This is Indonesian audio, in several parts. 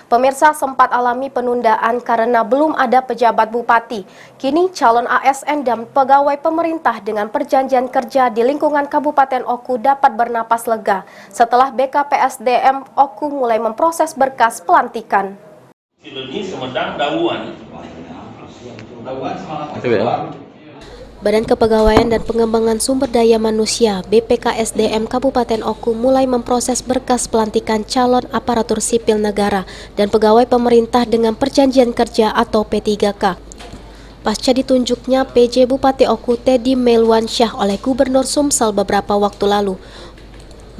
Pemirsa sempat alami penundaan karena belum ada pejabat bupati. Kini calon ASN dan pegawai pemerintah dengan perjanjian kerja di lingkungan Kabupaten Oku dapat bernapas lega setelah BKPSDM Oku mulai memproses berkas pelantikan. Badan Kepegawaian dan Pengembangan Sumber Daya Manusia BPKSDM Kabupaten Oku mulai memproses berkas pelantikan calon aparatur sipil negara dan pegawai pemerintah dengan perjanjian kerja atau P3K. Pasca ditunjuknya PJ Bupati Oku Teddy Melwansyah oleh Gubernur Sumsel beberapa waktu lalu.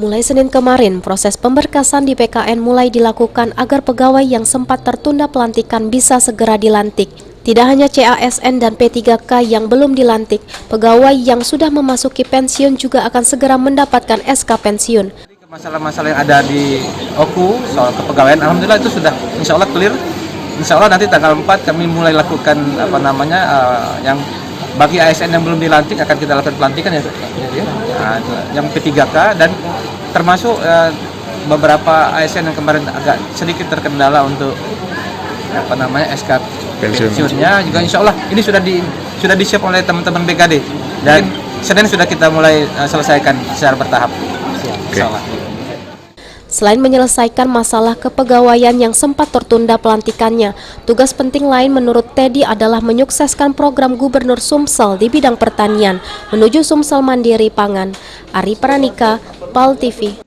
Mulai Senin kemarin, proses pemberkasan di PKN mulai dilakukan agar pegawai yang sempat tertunda pelantikan bisa segera dilantik. Tidak hanya CASN dan P3K yang belum dilantik, pegawai yang sudah memasuki pensiun juga akan segera mendapatkan SK pensiun. Masalah-masalah yang ada di Oku soal kepegawaian, alhamdulillah itu sudah insya Allah clear. Insya Allah nanti tanggal 4 kami mulai lakukan yang bagi ASN yang belum dilantik akan kita lakukan pelantikan ya. Yang P3K dan termasuk beberapa ASN yang kemarin agak sedikit terkendala untuk SK pensiunnya juga insya Allah ini sudah di-siap oleh teman-teman BKD dan Senin sudah kita mulai selesaikan secara bertahap. Selain menyelesaikan masalah kepegawaian yang sempat tertunda pelantikannya, tugas penting lain menurut Teddy adalah menyukseskan program Gubernur Sumsel di bidang pertanian menuju Sumsel Mandiri Pangan. Ari Pranika, PAL TV.